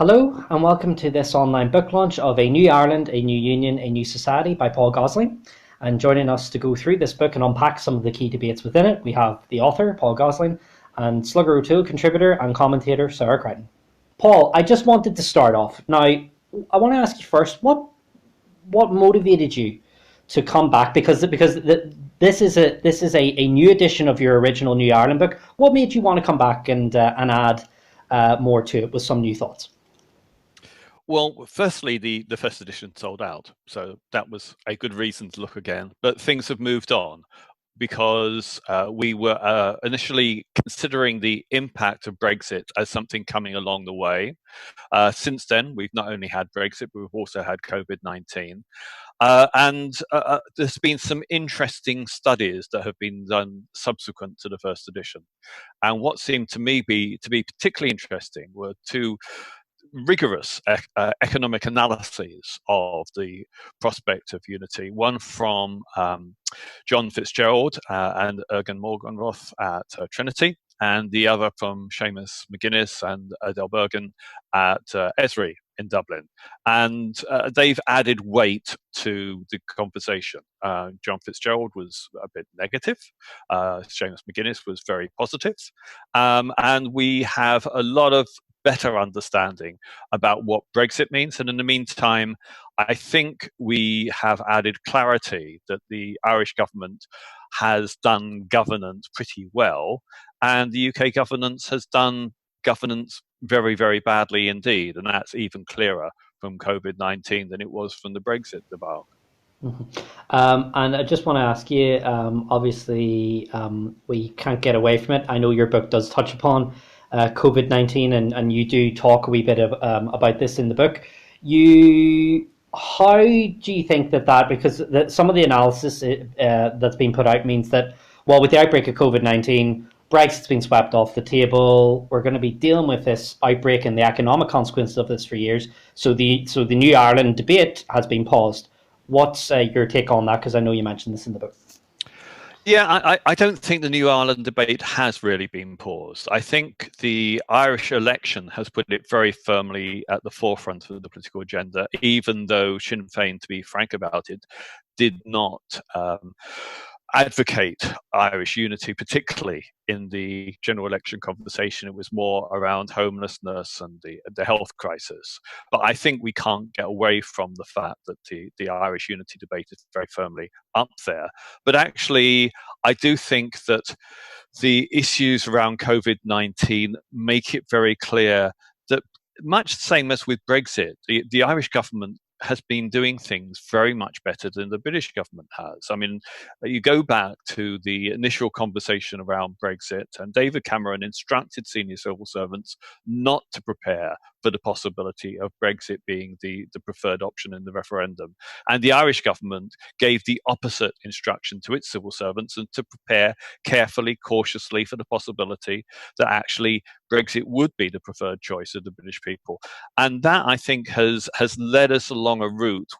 Hello and welcome to this online book launch of A New Ireland, A New Union, A New Society by Paul Gosling. And joining us to go through this book and unpack some of the key debates within it, we have the author, Paul Gosling, and Slugger O'Toole contributor and commentator, Sarah Creighton. Paul, I just wanted to start off. Now, I want to ask you first, what motivated you to come back? Because this is a new edition of your original New Ireland book. What made you want to come back and add more to it with some new thoughts? Well, firstly, the first edition sold out, so that was a good reason to look again. But things have moved on because we were initially considering the impact of Brexit as something coming along the way. Since then, we've not only had Brexit, but we've also had COVID-19. And there's been some interesting studies that have been done subsequent to the first edition. And what seemed to me to be particularly interesting were two rigorous economic analyses of the prospect of unity. One from John Fitzgerald and Ergen Morgenroth at Trinity, and the other from Seamus McGuinness and Adele Bergen at Esri in Dublin. And they've added weight to the conversation. John Fitzgerald was a bit negative. Seamus McGuinness was very positive. And we have a lot of better understanding about what Brexit means. And in the meantime, I think we have added clarity that the Irish government has done governance pretty well, and the UK governance has done governance very, very badly indeed. And that's even clearer from COVID-19 than it was from the Brexit debacle. And I just want to ask you, obviously, we can't get away from it. I know your book does touch upon COVID-19, and you do talk a wee bit about this in the book. How do you think that because some of the analysis that's been put out means that, well, with the outbreak of COVID-19, Brexit's been swept off the table. We're going to be dealing with this outbreak and the economic consequences of this for years. So the New Ireland debate has been paused. What's your take on that? Because I know you mentioned this in the book. Yeah, I don't think the New Ireland debate has really been paused. I think the Irish election has put it very firmly at the forefront of the political agenda, even though Sinn Féin, to be frank about it, did not advocate Irish unity, particularly in the general election conversation. It was more around homelessness and the health crisis. But I think we can't get away from the fact that the Irish unity debate is very firmly up there. But actually, I do think that the issues around COVID-19 make it very clear that, much the same as with Brexit, the Irish government has been doing things very much better than the British government has. I mean, you go back to the initial conversation around Brexit, and David Cameron instructed senior civil servants not to prepare for the possibility of Brexit being the preferred option in the referendum. And the Irish government gave the opposite instruction to its civil servants, and to prepare carefully, cautiously for the possibility that actually Brexit would be the preferred choice of the British people. And that, I think, has led us along a route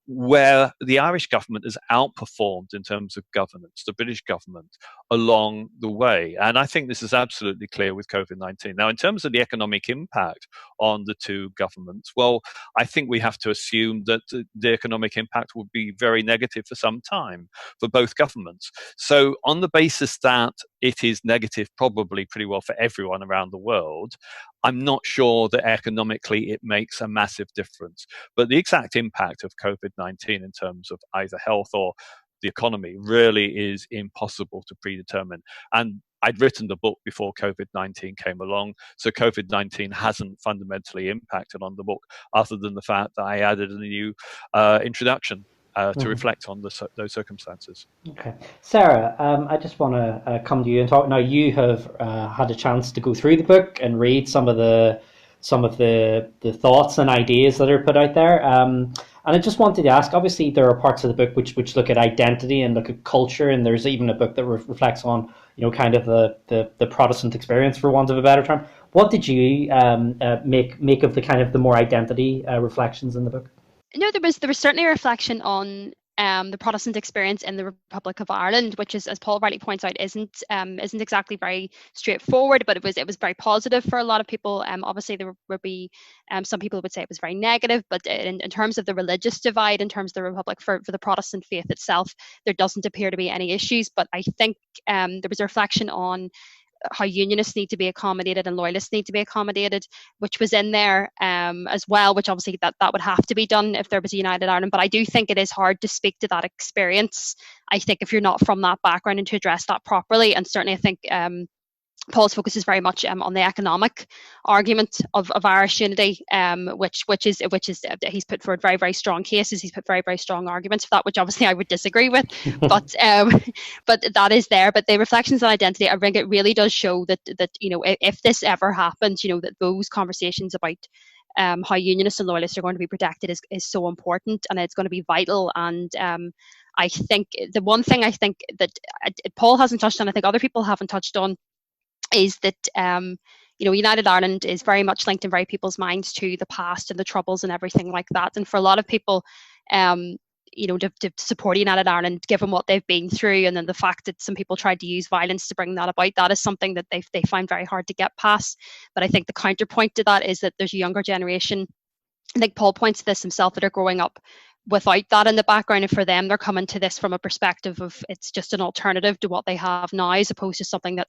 where the Irish government has outperformed in terms of governance, the British government, along the way. And I think this is absolutely clear with COVID-19. Now, in terms of the economic impact on the two governments, well, I think we have to assume that the economic impact will be very negative for some time for both governments. So on the basis that it is negative probably pretty well for everyone around the world, I'm not sure that economically it makes a massive difference. But the exact impact of COVID-19 in terms of either health or the economy really is impossible to predetermine. And I'd written the book before COVID-19 came along, so COVID-19 hasn't fundamentally impacted on the book, other than the fact that I added a new introduction to reflect on those circumstances. Okay, Sarah, I just want to come to you and talk. Now, you have had a chance to go through the book and read some of the thoughts and ideas that are put out there. And I just wanted to ask. Obviously, there are parts of the book which look at identity and look at culture, and there's even a book that reflects on, kind of the Protestant experience, for want of a better term. What did you make of the kind of the more identity reflections in the book? No, there was certainly a reflection on the Protestant experience in the Republic of Ireland, which is, as Paul rightly points out, isn't exactly very straightforward, but it was very positive for a lot of people. Obviously, there would be some people would say it was very negative, but in terms of the religious divide, in terms of the Republic for the Protestant faith itself, there doesn't appear to be any issues. But I think there was a reflection on how unionists need to be accommodated and loyalists need to be accommodated, which was in there as well, which obviously that would have to be done if there was a United Ireland. But I do think it is hard to speak to that experience, I think, if you're not from that background, and to address that properly. And certainly I think Paul's focus is very much on the economic argument of Irish unity, which is he's put forward very, very strong cases. He's put very, very strong arguments for that, which obviously I would disagree with, but that is there. But the reflections on identity, I think it really does show that if this ever happens, that those conversations about how unionists and loyalists are going to be protected is so important, and it's going to be vital. And I think the one thing I think that Paul hasn't touched on, I think other people haven't touched on, is that United Ireland is very much linked in very people's minds to the past and the Troubles and everything like that. And for a lot of people, to support United Ireland, given what they've been through, and then the fact that some people tried to use violence to bring that about, that is something that they find very hard to get past. But I think the counterpoint to that is that there's a younger generation, I think Paul points to this himself, that are growing up without that in the background, and for them they're coming to this from a perspective of it's just an alternative to what they have now, as opposed to something that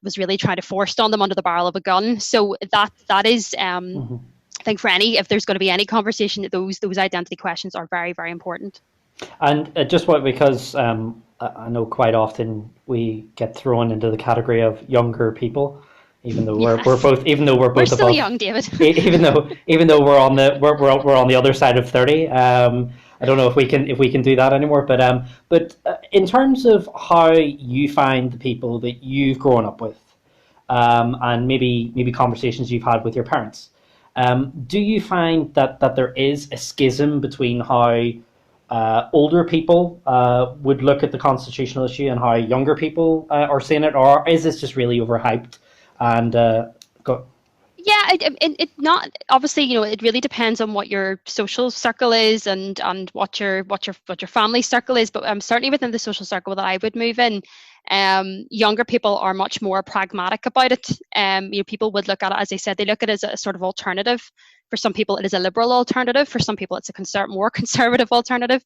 was really trying to forced on them under the barrel of a gun. So that is I think if there's going to be any conversation, those identity questions are very, very important. And because I know quite often we get thrown into the category of younger people, even though we're both still above, young, David. even though we're on the other side of 30. I don't know if we can do that anymore. But in terms of how you find the people that you've grown up with, and maybe conversations you've had with your parents, do you find that there is a schism between how older people would look at the constitutional issue and how younger people are seeing it, or is this just really overhyped? And go. Yeah, it not obviously, it really depends on what your social circle is and what your family circle is. But certainly within the social circle that I would move in, younger people are much more pragmatic about it. People would look at it, as I said, they look at it as a sort of alternative. For some people, it is a liberal alternative. For some people, it's a more conservative alternative.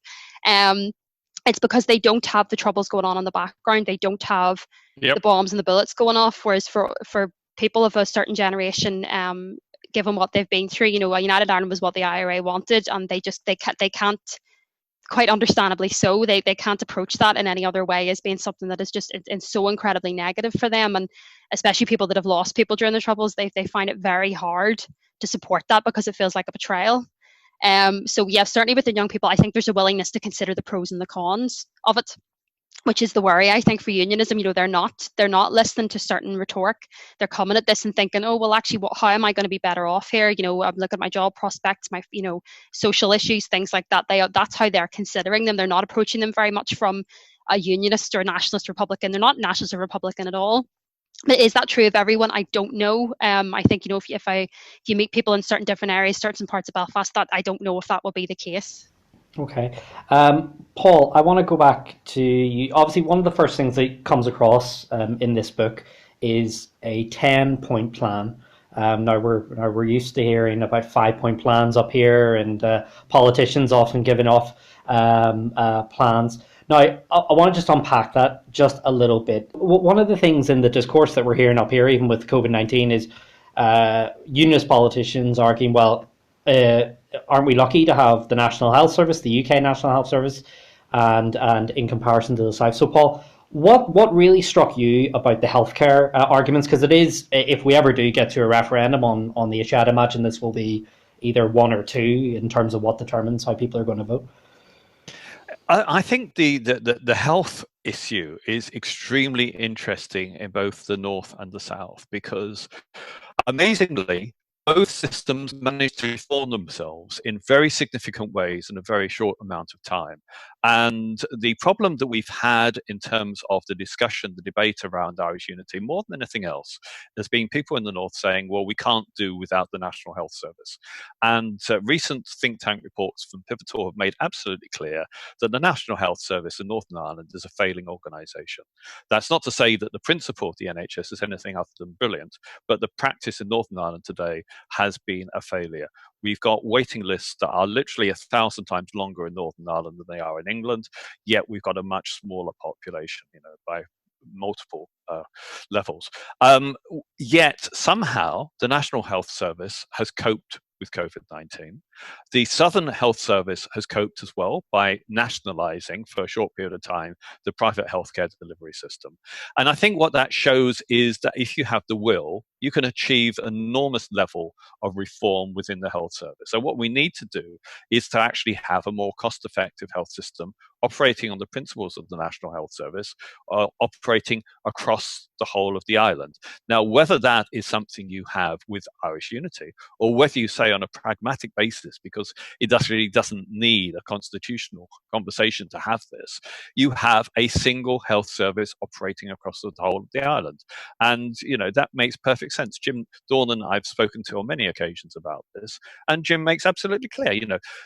It's because they don't have the Troubles going on in the background. They don't have the bombs and the bullets going off. Whereas for people of a certain generation, given what they've been through, United Ireland was what the IRA wanted, and they can't, quite understandably so, they can't approach that in any other way as being something that is just it's so incredibly negative for them. And especially people that have lost people during the Troubles, they find it very hard to support that because it feels like a betrayal. So yeah, certainly with the young people, I think there's a willingness to consider the pros and the cons of it, which is the worry, I think, for unionism. They're not listening to certain rhetoric. They're coming at this and thinking, oh, well, actually, how am I going to be better off here? I'm looking at my job prospects, my, social issues, things like that. That's how they're considering them. They're not approaching them very much from a unionist or a nationalist Republican. They're not nationalist or Republican at all. But is that true of everyone? I don't know. I think, if you meet people in certain different areas, certain parts of Belfast, that I don't know if that will be the case. Okay. Paul, I want to go back to you. Obviously, one of the first things that comes across in this book is a 10-point plan. Now we're used to hearing about 5-point plans up here, and politicians often giving off plans. Now, I want to just unpack that just a little bit. One of the things in the discourse that we're hearing up here, even with COVID-19, is unionist politicians arguing, well, aren't we lucky to have the National Health Service, the UK National Health Service, and in comparison to the South? So, Paul, what really struck you about the healthcare arguments? Because it is, if we ever do get to a referendum on the issue, I'd imagine this will be either one or two in terms of what determines how people are going to vote. I think the health issue is extremely interesting in both the North and the South, because amazingly, both systems managed to reform themselves in very significant ways in a very short amount of time. And the problem that we've had in terms of the discussion, the debate around Irish unity, more than anything else, has been people in the North saying, well, we can't do without the National Health Service. And recent think tank reports from Pivotal have made absolutely clear that the National Health Service in Northern Ireland is a failing organisation. That's not to say that the principle of the NHS is anything other than brilliant, but the practice in Northern Ireland today has been a failure. We've got waiting lists that are literally 1,000 times longer in Northern Ireland than they are in England, yet we've got a much smaller population, by multiple levels. Yet somehow the National Health Service has coped with COVID-19. The Southern Health Service has coped as well by nationalising for a short period of time the private healthcare delivery system. And I think what that shows is that if you have the will, you can achieve an enormous level of reform within the health service. So what we need to do is to actually have a more cost-effective health system operating on the principles of the National Health Service, operating across the whole of the island. Now, whether that is something you have with Irish Unity, or whether you say on a pragmatic basis, because it really doesn't need a constitutional conversation to have this, you have a single health service operating across the whole of the island. And, that makes perfect sense. Jim Dornan, I've spoken to on many occasions about this, and Jim makes absolutely clear,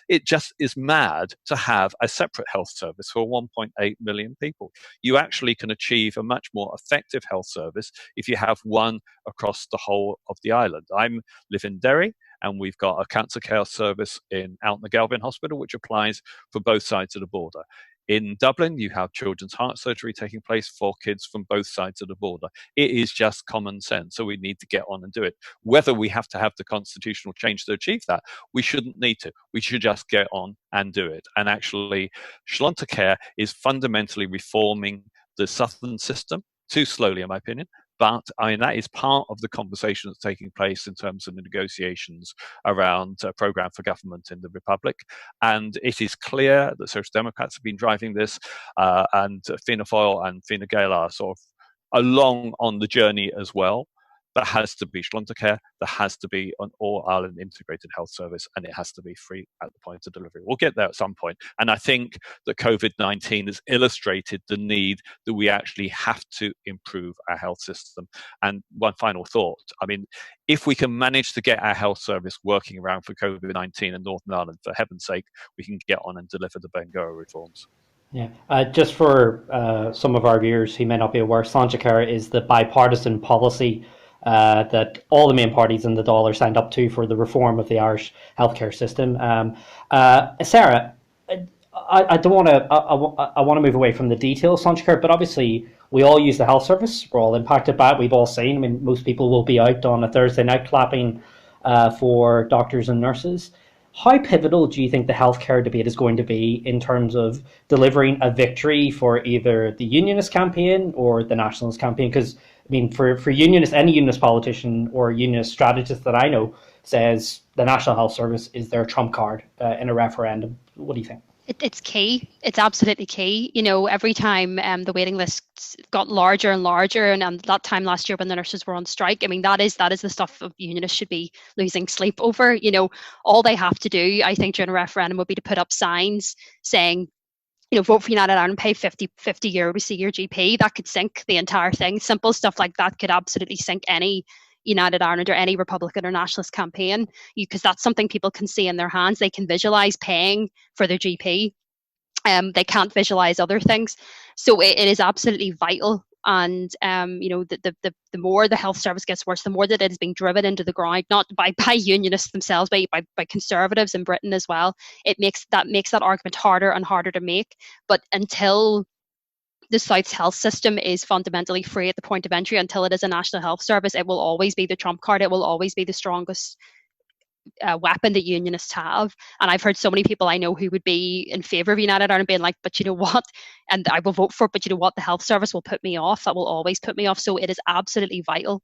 it just is mad to have a separate health service for 1.8 million people. You actually can achieve a much more effective health service if you have one across the whole of the island. I live in Derry, and we've got a cancer care service out in the Galvin Hospital, which applies for both sides of the border. In Dublin, you have children's heart surgery taking place for kids from both sides of the border. It is just common sense, so we need to get on and do it. Whether we have to have the constitutional change to achieve that, we shouldn't need to. We should just get on and do it. And actually, Care is fundamentally reforming the Southern system, too slowly in my opinion, but that is part of the conversation that's taking place in terms of the negotiations around a programme for government in the Republic. And it is clear that Social Democrats have been driving this, and Fianna Fáil and Fine Gael are sort of along on the journey as well. There has to be Care, there has to be an all-Ireland integrated health service, and it has to be free at the point of delivery. We'll get there at some point. And I think that COVID-19 has illustrated the need that we actually have to improve our health system. And one final thought, if we can manage to get our health service working around for COVID-19 in Northern Ireland, for heaven's sake, we can get on and deliver the Bangor reforms. Yeah, just for some of our viewers who may not be aware, Slugger is the bipartisan policy that all the main parties in the Dáil are signed up to for the reform of the Irish healthcare system. Sarah, I don't want to. I want to move away from the details, Slugger, but obviously we all use the health service. We're all impacted by it. We've all seen. Most people will be out on a Thursday night clapping for doctors and nurses. How pivotal do you think the healthcare debate is going to be in terms of delivering a victory for either the Unionist campaign or the Nationalist campaign? Because for Unionists, any Unionist politician or Unionist strategist that I know says the National Health Service is their trump card in a referendum. What do you think? It's key. It's absolutely key. Every time the waiting lists got larger and larger, and that time last year when the nurses were on strike, that is the stuff of unionists should be losing sleep over. All they have to do, I think, during a referendum would be to put up signs saying, vote for United Ireland, pay 50 euro to see your GP. That could sink the entire thing. Simple stuff like that could absolutely sink any United Ireland or any Republican or Nationalist campaign, because that's something people can see in their hands. They can visualise paying for their GP. They can't visualise other things. So it is absolutely vital. And the more the health service gets worse, the more that it is being driven into the ground, not by unionists themselves, by conservatives in Britain as well. It makes that argument harder and harder to make. But until the South's health system is fundamentally free at the point of entry, until it is a national health service, it will always be the trump card. It will always be the strongest weapon that unionists have. And I've heard so many people I know who would be in favour of United Ireland being like, but you know what, and I will vote for it, but you know what, the health service will put me off. That will always put me off. So it is absolutely vital,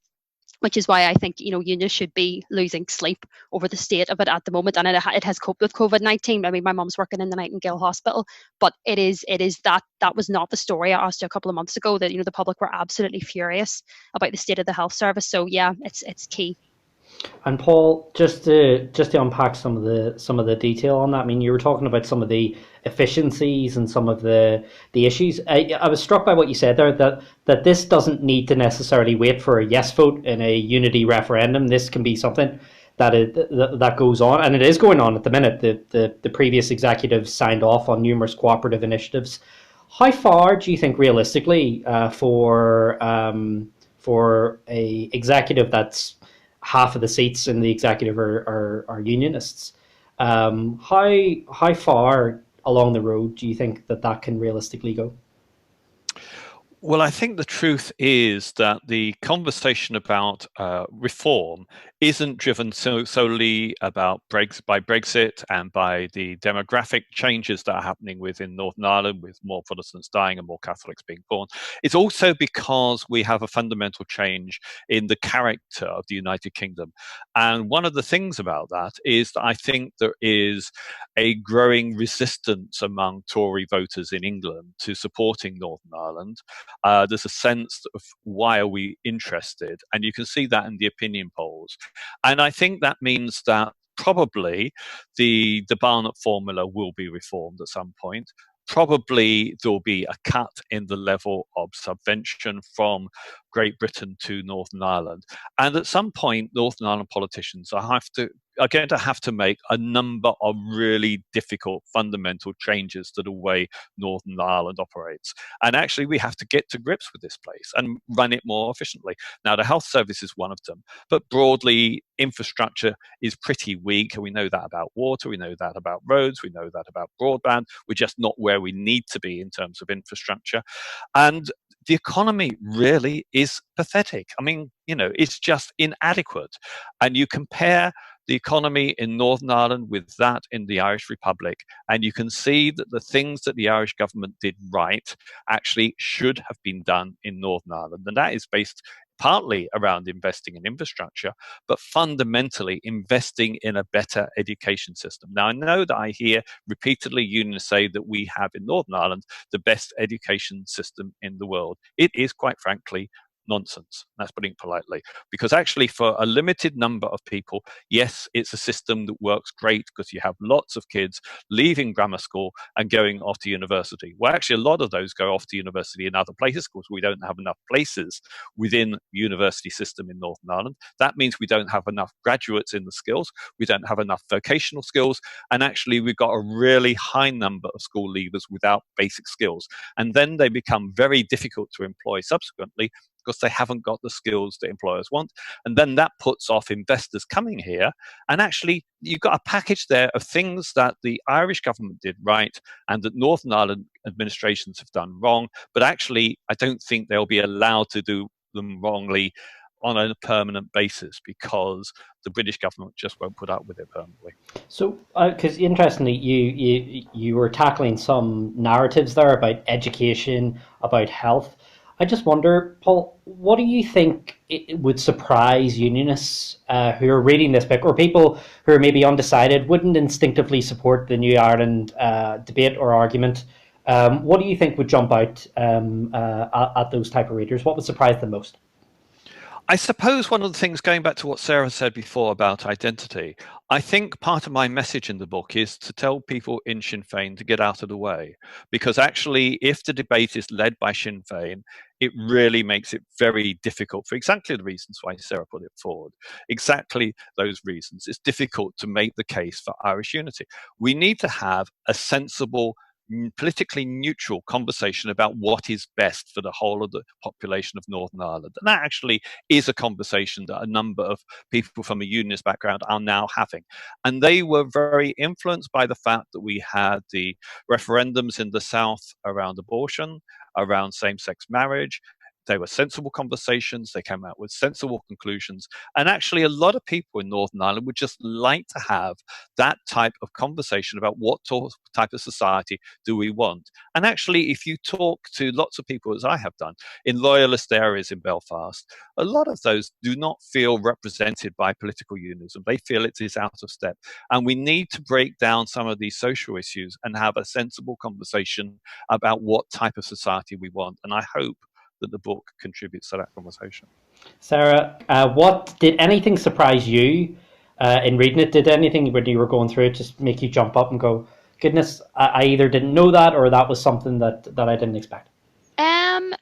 which is why I think unions should be losing sleep over the state of it at the moment. And it has coped with COVID-19. My mum's working in the Nightingale Hospital, but it is that was not the story I asked you a couple of months ago, that the public were absolutely furious about the state of the health service. So yeah, it's key. And Paul, just to unpack some of the detail on that, I mean, you were talking about some of the efficiencies and some of the issues. I was struck by what you said there, that this doesn't need to necessarily wait for a yes vote in a unity referendum. This can be something that goes on, and it is going on at the minute. The previous executives signed off on numerous cooperative initiatives. How far do you think realistically for a executive that's half of the seats in the executive are unionists? How far along the road do you think that can realistically go? Well, I think the truth is that the conversation about reform isn't driven solely by Brexit and by the demographic changes that are happening within Northern Ireland, with more Protestants dying and more Catholics being born. It's also because we have a fundamental change in the character of the United Kingdom. And one of the things about that is that I think there is a growing resistance among Tory voters in England to supporting Northern Ireland. There's a sense of why are we interested, and you can see that in the opinion polls. And I think that means that probably the Barnett formula will be reformed at some point. Probably there'll be a cut in the level of subvention from Great Britain to Northern Ireland. And at some point, Northern Ireland politicians are going to have to make a number of really difficult fundamental changes to the way Northern Ireland operates. And actually, we have to get to grips with this place and run it more efficiently. Now, the health service is one of them, but broadly, infrastructure is pretty weak. We know that about water, we know that about roads, we know that about broadband. We're just not where we need to be in terms of infrastructure. And the economy really is pathetic. I mean, it's just inadequate. And you compare the economy in Northern Ireland with that in the Irish Republic, and you can see that the things that the Irish government did right actually should have been done in Northern Ireland. And that is based partly around investing in infrastructure, but fundamentally investing in a better education system. Now, I know that I hear repeatedly unionists say that we have in Northern Ireland the best education system in the world. It is, quite frankly, nonsense. That's putting it politely. Because actually, for a limited number of people, yes, it's a system that works great because you have lots of kids leaving grammar school and going off to university. Well, actually, a lot of those go off to university in other places because we don't have enough places within the university system in Northern Ireland. That means we don't have enough graduates in the skills. We don't have enough vocational skills. And actually, we've got a really high number of school leavers without basic skills. And then they become very difficult to employ subsequently because they haven't got the skills that employers want. And then that puts off investors coming here. And actually, you've got a package there of things that the Irish government did right and that Northern Ireland administrations have done wrong. But actually, I don't think they'll be allowed to do them wrongly on a permanent basis because the British government just won't put up with it permanently. So, because interestingly, you were tackling some narratives there about education, about health. I just wonder, Paul, what do you think it would surprise unionists who are reading this book, or people who are maybe undecided, wouldn't instinctively support the New Ireland debate or argument? What do you think would jump out at those type of readers? What would surprise them most? I suppose one of the things, going back to what Sarah said before about identity, I think part of my message in the book is to tell people in Sinn Féin to get out of the way. Because actually, if the debate is led by Sinn Féin, it really makes it very difficult for exactly the reasons why Sarah put it forward. Exactly those reasons. It's difficult to make the case for Irish unity. We need to have a sensible, politically neutral conversation about what is best for the whole of the population of Northern Ireland. And that actually is a conversation that a number of people from a unionist background are now having. And they were very influenced by the fact that we had the referendums in the South around abortion, around same-sex marriage. They were sensible conversations. They came out with sensible conclusions. And actually, a lot of people in Northern Ireland would just like to have that type of conversation about what type of society do we want. And actually, if you talk to lots of people, as I have done, in loyalist areas in Belfast, a lot of those do not feel represented by political unionism. They feel it is out of step. And we need to break down some of these social issues and have a sensible conversation about what type of society we want. And I hope that the book contributes to that conversation. Sarah, what did anything surprise you in reading it? Did anything when you were going through it just make you jump up and go, "Goodness, I either didn't know that or that was something that I didn't expect"? Um,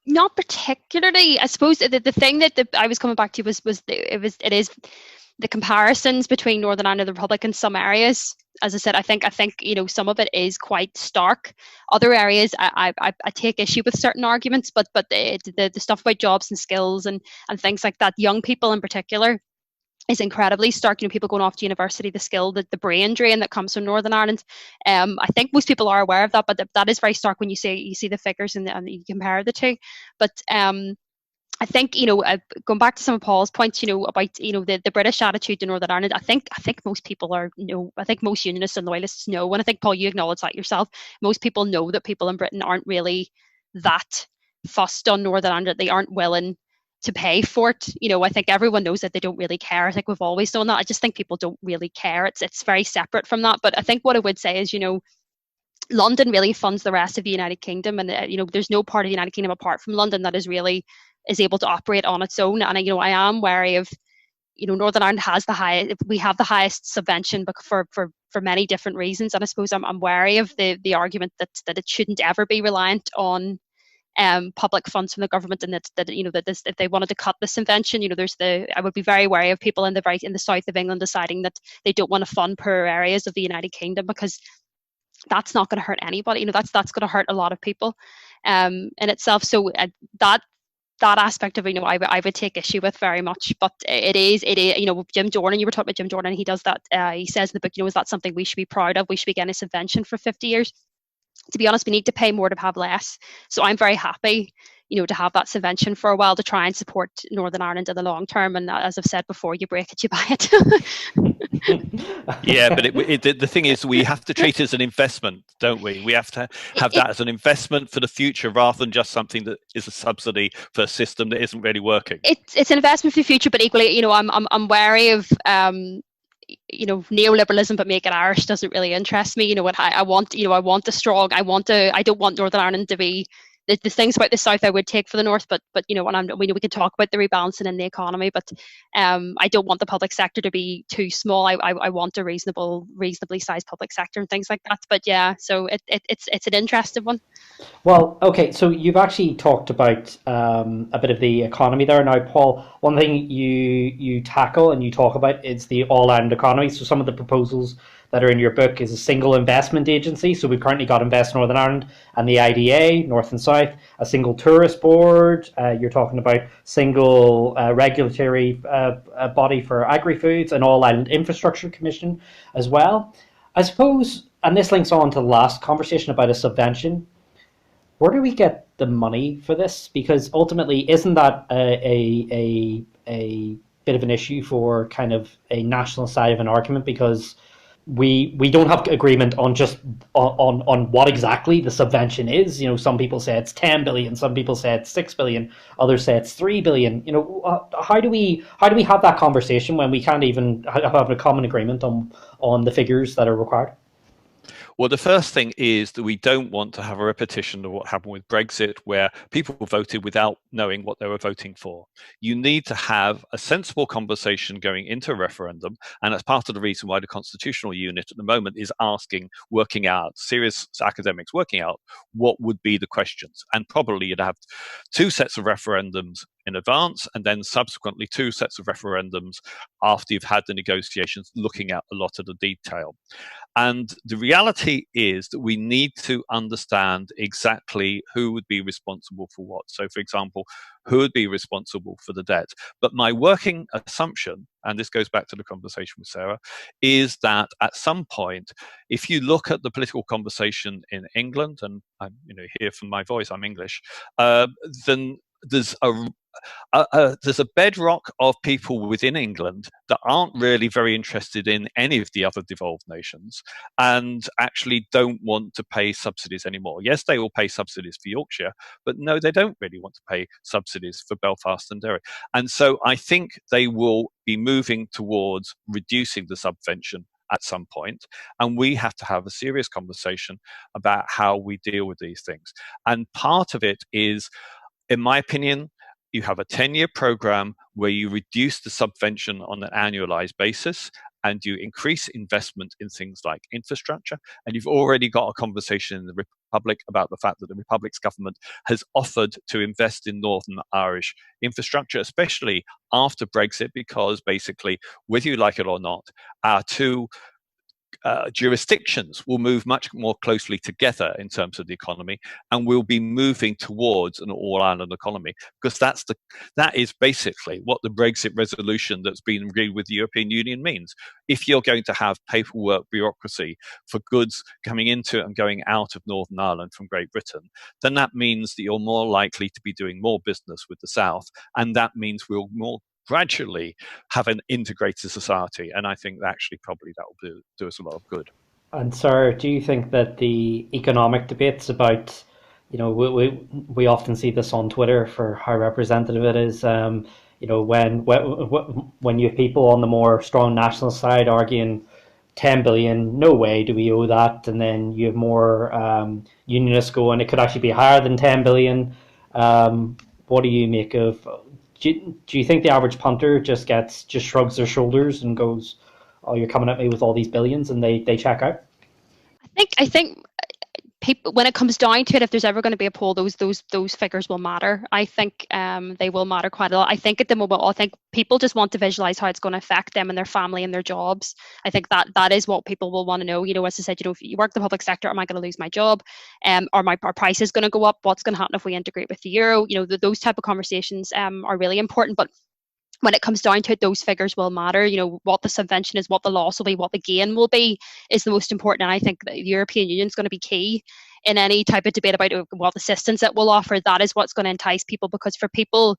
Not particularly. I suppose the thing that I was coming back to it is the comparisons between Northern Ireland and the Republic in some areas. As I said, I think some of it is quite stark. Other areas, I take issue with certain arguments, but the stuff about jobs and skills and things like that, young people in particular, is incredibly stark. People going off to university, the skill, the brain drain that comes from Northern Ireland. I think most people are aware of that, but that is very stark when you see the figures and you compare the two. But I think going back to some of Paul's points, about the British attitude to Northern Ireland. I think most people I think most unionists and loyalists know, and I think Paul, you acknowledge that yourself. Most people know that people in Britain aren't really that fussed on Northern Ireland, that they aren't willing to pay for it. I think everyone knows that they don't really care. I think we've always known that. I just think people don't really care. It's very separate from that. But I think what I would say is, London really funds the rest of the United Kingdom, and there's no part of the United Kingdom apart from London that is able to operate on its own. And I am wary of, Northern Ireland has we have the highest subvention, but for many different reasons. And I suppose I'm wary of the argument that it shouldn't ever be reliant on public funds from the government, and that if they wanted to cut the subvention, I would be very wary of people in the south of England deciding that they don't want to fund poorer areas of the United Kingdom, because that's not going to hurt anybody. That's going to hurt a lot of people in itself. So that aspect of I would take issue with very much. But it is Jim Jordan, you were talking about Jim Jordan, he does that. He says in the book, is that something we should be proud of? We should be getting a subvention for 50 years. To be honest, we need to pay more to have less. So I'm very happy, to have that subvention for a while to try and support Northern Ireland in the long term. And as I've said before, you break it, you buy it. Yeah, but the thing is, we have to treat it as an investment, don't we? We have to have that as an investment for the future, rather than just something that is a subsidy for a system that isn't really working. It's an investment for the future, but equally, I'm wary of neoliberalism, but make it Irish doesn't really interest me. What I want, I don't want Northern Ireland to be the things about the South I would take for the North, but when we can talk about the rebalancing in the economy, but I don't want the public sector to be too small. I want a reasonably sized public sector and things like that. But yeah, so it's an interesting one. Well, okay, so you've actually talked about a bit of the economy there. Now, Paul, one thing you tackle and you talk about is the all-Ireland economy. So some of the proposals that are in your book is a single investment agency. So we've currently got Invest Northern Ireland and the IDA, North and South, a single tourist board. You're talking about single regulatory body for agri-foods, and all-Ireland infrastructure commission as well. I suppose, and this links on to the last conversation about a subvention, where do we get the money for this? Because ultimately, isn't that a bit of an issue for kind of a national side of an argument? Because we don't have agreement on just on what exactly the subvention is. Some people say it's 10 billion, some people say it's 6 billion, others say it's 3 billion. How do we have that conversation when we can't even have a common agreement on the figures that are required? Well, the first thing is that we don't want to have a repetition of what happened with Brexit, where people voted without knowing what they were voting for. You need to have a sensible conversation going into a referendum, and that's part of the reason why the Constitutional Unit at the moment is working out, serious academics working out what would be the questions. And probably you'd have 2 sets of referendums in advance, and then subsequently 2 sets of referendums after you've had the negotiations, looking at a lot of the detail. And the reality is that we need to understand exactly who would be responsible for what. So, for example, who would be responsible for the debt? But my working assumption, and this goes back to the conversation with Sarah, is that at some point, if you look at the political conversation in England, and hear from my voice, I'm English, then there's a bedrock of people within England that aren't really very interested in any of the other devolved nations, and actually don't want to pay subsidies anymore. Yes, they will pay subsidies for Yorkshire, but no, they don't really want to pay subsidies for Belfast and Derry. And so I think they will be moving towards reducing the subvention at some point, and we have to have a serious conversation about how we deal with these things. And part of it is, in my opinion, you have a 10-year program where you reduce the subvention on an annualized basis, and you increase investment in things like infrastructure. And you've already got a conversation in the Republic about the fact that the Republic's government has offered to invest in Northern Irish infrastructure, especially after Brexit, because basically, whether you like it or not, our two jurisdictions will move much more closely together in terms of the economy, and we'll be moving towards an all-Ireland economy, because that is basically what the Brexit resolution that's been agreed with the European Union means. If you're going to have paperwork bureaucracy for goods coming into and going out of Northern Ireland from Great Britain, then that means that you're more likely to be doing more business with the South, and that means we'll more gradually have an integrated society, and I think that actually probably that will do us a lot of good. And Sarah, do you think that the economic debates about, we often see this on Twitter for how representative it is, when you have people on the more strong national side arguing 10 billion, no way do we owe that, and then you have more unionists going, it could actually be higher than 10 billion. What do you make of? Do you think the average punter just shrugs their shoulders and goes, "Oh, you're coming at me with all these billions," and they check out? I think people, when it comes down to it, if there's ever going to be a poll, those figures will matter. I think they will matter quite a lot. I think at the moment, I think people just want to visualize how it's going to affect them and their family and their jobs. I think that is what people will want to know. As I said, if you work in the public sector, am I going to lose my job? Or our price is going to go up? What's going to happen if we integrate with the euro? Those type of conversations are really important. But when it comes down to it, those figures will matter. What the subvention is, what the loss will be, what the gain will be is the most important. And I think the European Union is going to be key in any type of debate about what assistance it will offer. That is what's going to entice people, because for people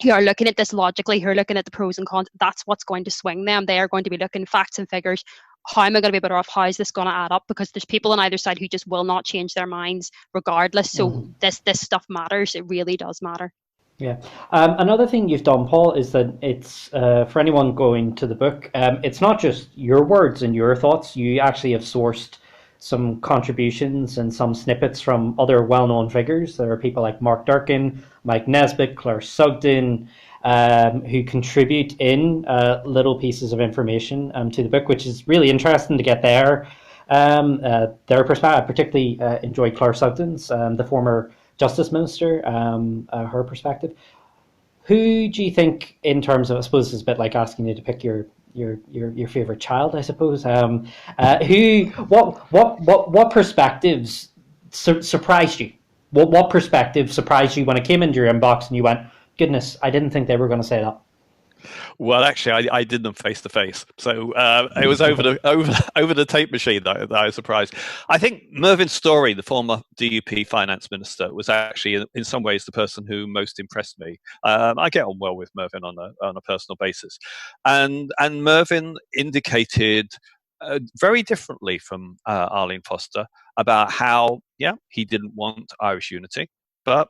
who are looking at this logically, who are looking at the pros and cons, that's what's going to swing them. They are going to be looking facts and figures. How am I going to be better off? How is this going to add up? Because there's people on either side who just will not change their minds regardless. So this stuff matters. It really does matter. Yeah. Another thing you've done, Paul, is that it's for anyone going to the book, it's not just your words and your thoughts. You actually have sourced some contributions and some snippets from other well-known figures. There are people like Mark Durkin, Mike Nesbitt, Claire Sugden, who contribute in little pieces of information to the book, which is really interesting to get their perspective. I particularly enjoyed Claire Sugden's, the former Justice Minister, her perspective. Who do you think, in terms of, I suppose it's a bit like asking you to pick your favorite child, I suppose. What perspectives surprised you? What perspective surprised you when it came into your inbox and you went, goodness, I didn't think they were going to say that? Well, actually, I did them face to face, so it was over the tape machine that I was surprised. I think Mervyn Storey, the former DUP finance minister, was actually in some ways the person who most impressed me. I get on well with Mervyn on a personal basis, and Mervyn indicated very differently from Arlene Foster about how he didn't want Irish unity, but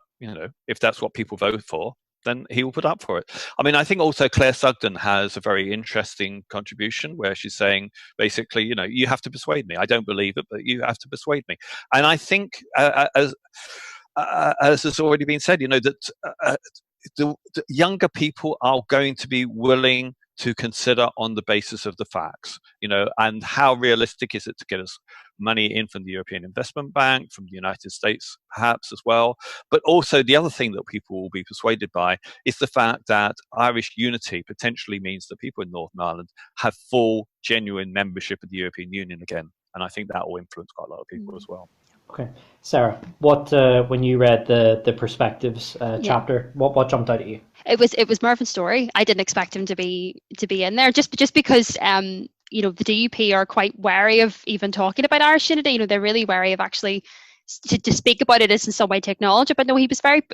if that's what people vote for, then he will put up for it. I mean, I think also Claire Sugden has a very interesting contribution where she's saying, basically, you have to persuade me. I don't believe it, but you have to persuade me. And I think, as has already been said, that the younger people are going to be willing to consider on the basis of the facts, and how realistic is it to get us money in from the European Investment Bank, from the United States perhaps as well. But also the other thing that people will be persuaded by is the fact that Irish unity potentially means that people in Northern Ireland have full, genuine membership of the European Union again. And I think that will influence quite a lot of people as well. Okay. Sarah, what when you read the perspectives chapter, what jumped out at you? It was Mervyn Storey. I didn't expect him to be in there, just because the DUP are quite wary of even talking about Irish unity. They're really wary of actually to speak about it is in some way to acknowledge it. But no, it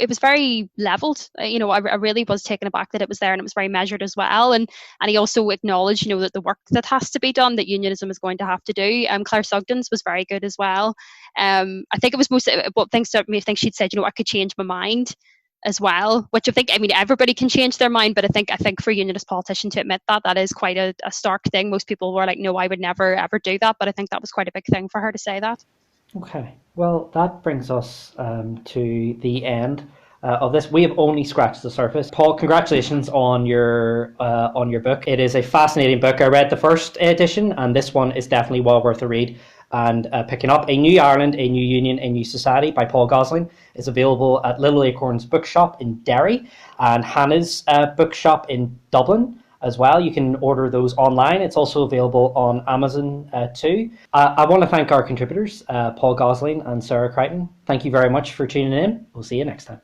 was very levelled. I really was taken aback that it was there, and it was very measured as well. And he also acknowledged, that the work that has to be done, that unionism is going to have to do. Claire Sugden's was very good as well. I think it was most what things that made me think she'd said, I could change my mind as well, which I think, everybody can change their mind, but I think for a unionist politician to admit that is quite a stark thing. Most people were like, no, I would never ever do that, but I think that was quite a big thing for her to say that. Okay, well, that brings us to the end of this. We have only scratched the surface. Paul, congratulations on your book. It is a fascinating book. I read the first edition, and this one is definitely well worth a read. And picking up A New Ireland, A New Union, A New Society by Paul Gosling is available at Little Acorns Bookshop in Derry and Hannah's Bookshop in Dublin as well. You can order those online. It's also available on Amazon too. I want to thank our contributors, Paul Gosling and Sarah Creighton. Thank you very much for tuning in. We'll see you next time.